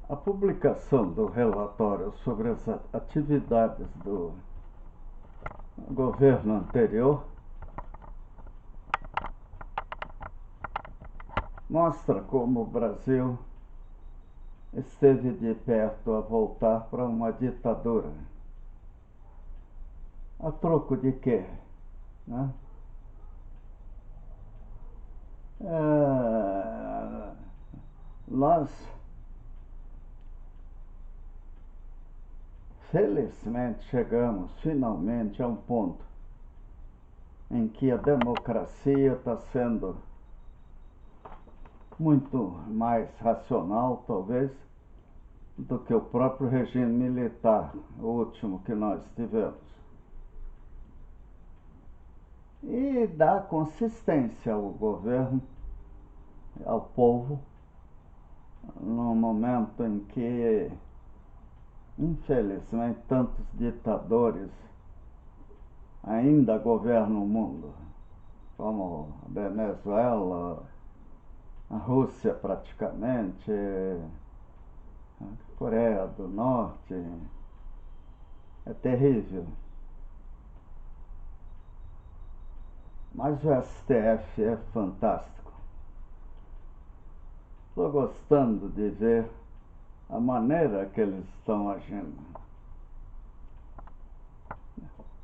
A publicação do relatório sobre as atividades do governo anterior mostra como o Brasil esteve de perto a voltar para uma ditadura. A troco de quê? Né? Nós, felizmente, chegamos finalmente a um ponto em que a democracia está sendo muito mais racional, talvez, do que o próprio regime militar, o último que nós tivemos. E dá consistência ao governo, ao povo, no momento em que, infelizmente, tantos ditadores ainda governam o mundo, como a Venezuela, a Rússia praticamente, a Coreia do Norte. É terrível. Mas o STF é fantástico. Estou gostando de ver a maneira que eles estão agindo.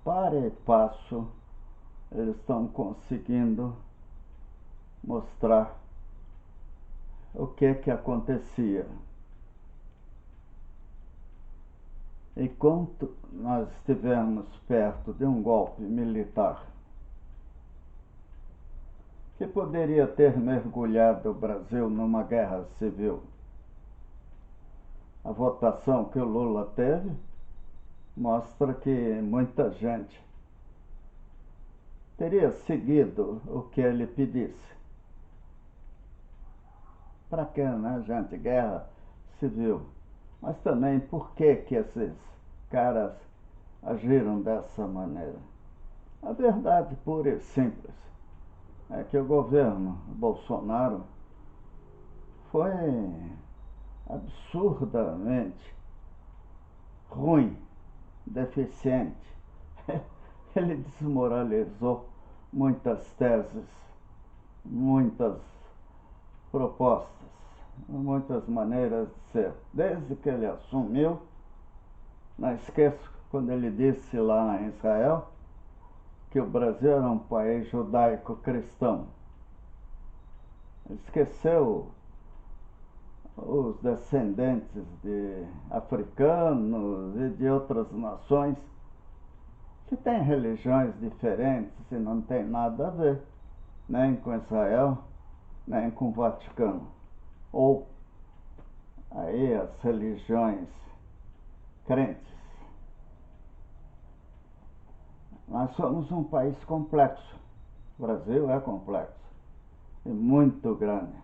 Para e passo, eles estão conseguindo mostrar o que acontecia. Enquanto nós estivemos perto de um golpe militar que poderia ter mergulhado o Brasil numa guerra civil, a votação que o Lula teve mostra que muita gente teria seguido o que ele pedisse. Para que, né, gente? Guerra civil. Mas também por que esses caras agiram dessa maneira? A verdade pura e simples é que o governo Bolsonaro foi absurdamente ruim, deficiente. Ele desmoralizou muitas teses, muitas propostas, muitas maneiras de ser. Desde que ele assumiu, não esqueço quando ele disse lá em Israel que o Brasil era um país judaico-cristão. Esqueceu os descendentes de africanos e de outras nações que têm religiões diferentes e não tem nada a ver nem com Israel, nem com o Vaticano. Ou aí as religiões crentes. Nós somos um país complexo. O Brasil é complexo e muito grande.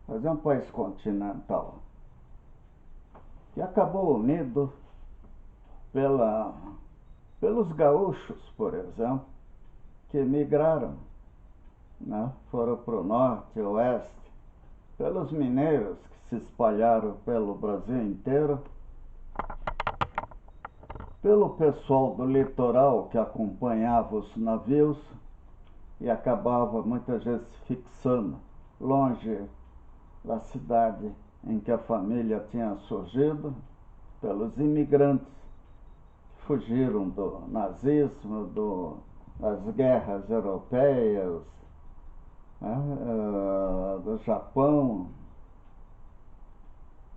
Mas é um país continental que acabou unido pelos gaúchos, por exemplo, que migraram, né? Foram para o norte, oeste, pelos mineiros que se espalharam pelo Brasil inteiro, pelo pessoal do litoral que acompanhava os navios e acabava muitas vezes fixando longe da cidade em que a família tinha surgido, pelos imigrantes que fugiram do nazismo, das guerras europeias, né, do Japão.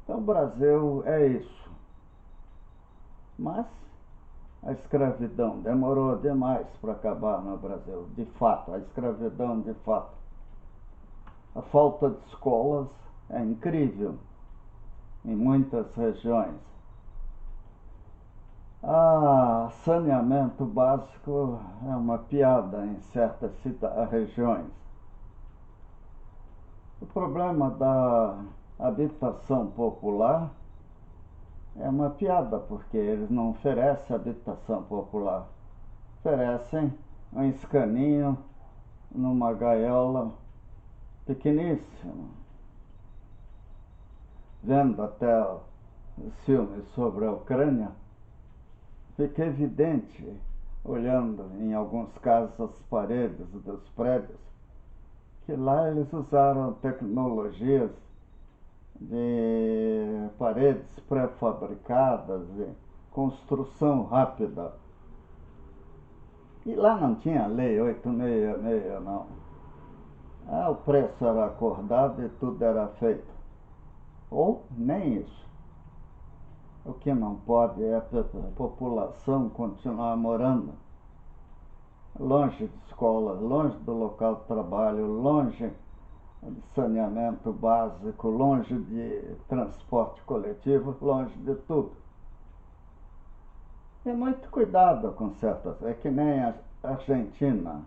Então o Brasil é isso. Mas a escravidão demorou demais para acabar no Brasil, de fato, a escravidão de fato. A falta de escolas é incrível em muitas regiões. Saneamento básico é uma piada em certas regiões. O problema da habitação popular é uma piada, porque eles não oferecem habitação popular. Oferecem um escaninho numa gaiola pequeníssima. vendo até os filmes sobre a Ucrânia, fica evidente, olhando em alguns casos as paredes dos prédios, que lá eles usaram tecnologias de paredes pré-fabricadas, de construção rápida. E lá não tinha lei 866, não. O preço era acordado e tudo era feito. Ou nem isso. O que não pode é a população continuar morando longe de escola, longe do local de trabalho, longe de saneamento básico, longe de transporte coletivo, longe de tudo. E muito cuidado com certas. É que nem a Argentina.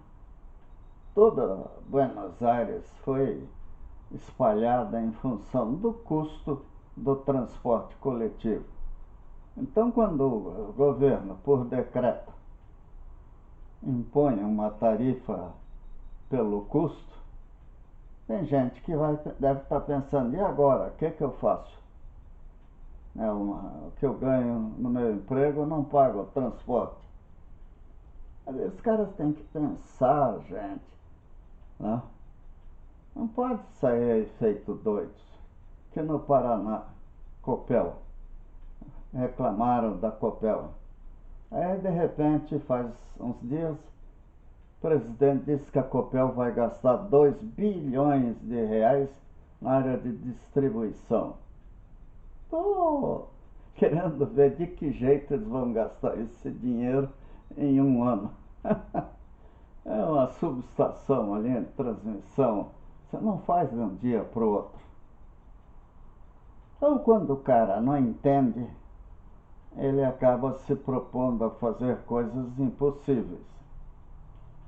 Toda Buenos Aires foi espalhada em função do custo do transporte coletivo. Então, quando o governo, por decreto, impõe uma tarifa pelo custo, tem gente que deve estar pensando, e agora, o que eu faço? O que eu ganho no meu emprego, eu não pago o transporte. Às vezes os caras têm que pensar, gente, né? Não pode sair aí feito doidos. Que no Paraná, Copel, reclamaram da Copel. Aí, de repente, faz uns dias, o presidente disse que a Copel vai gastar 2 bilhões de reais na área de distribuição. Estou querendo ver de que jeito eles vão gastar esse dinheiro em um ano. É uma subestação ali de transmissão. Você não faz de um dia para o outro. Então, quando o cara não entende, ele acaba se propondo a fazer coisas impossíveis.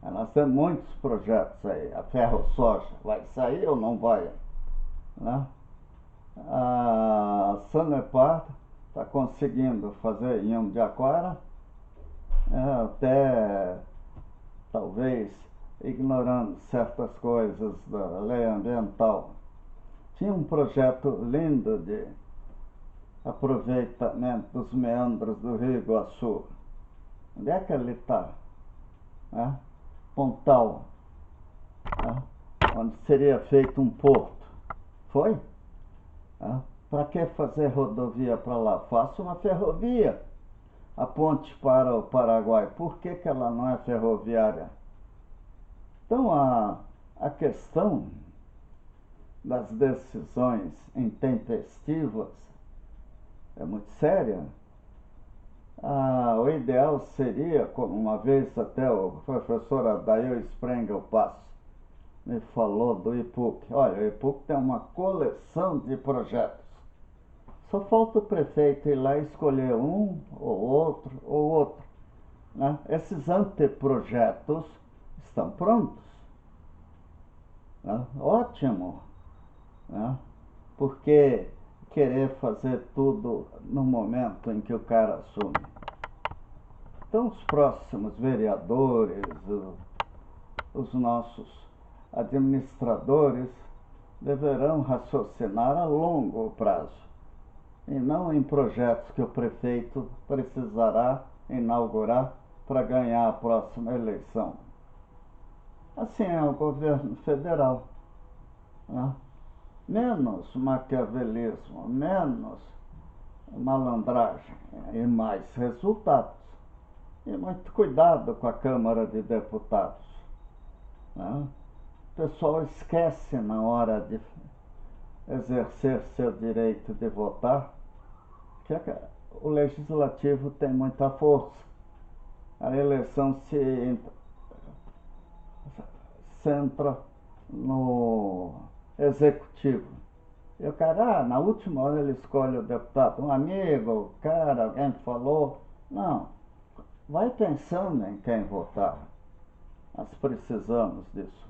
Nós temos muitos projetos aí. A Ferro-Soja vai sair ou não vai? Né? A Sanepar está conseguindo fazer em Umbiaquara, até talvez ignorando certas coisas da lei ambiental. Tinha um projeto lindo de aproveitamento dos meandros do Rio Iguaçu. Onde é que ele está? Pontal, onde seria feito um porto. Foi? Para que fazer rodovia para lá? Faça uma ferrovia. A ponte para o Paraguai, por que ela não é ferroviária? Então, a questão das decisões intempestivas é muito séria. O ideal seria, como uma vez até o professor Adair Sprengel Passo me falou do IPUC. Olha, o IPUC tem uma coleção de projetos. Só falta o prefeito ir lá e escolher um ou outro. Né? Esses anteprojetos estão prontos. Né? Ótimo. Né? Porque querer fazer tudo no momento em que o cara assume. Então, os próximos vereadores, os nossos administradores, deverão raciocinar a longo prazo e não em projetos que o prefeito precisará inaugurar para ganhar a próxima eleição. Assim é o governo federal. Né? Menos maquiavelismo, menos malandragem e mais resultados. E muito cuidado com a Câmara de Deputados. Né? O pessoal esquece na hora de exercer seu direito de votar que o legislativo tem muita força. A eleição se centra no executivo. E o cara, na última hora ele escolhe o deputado, um amigo, o cara, alguém falou. Não, vai pensando em quem votar. Nós precisamos disso.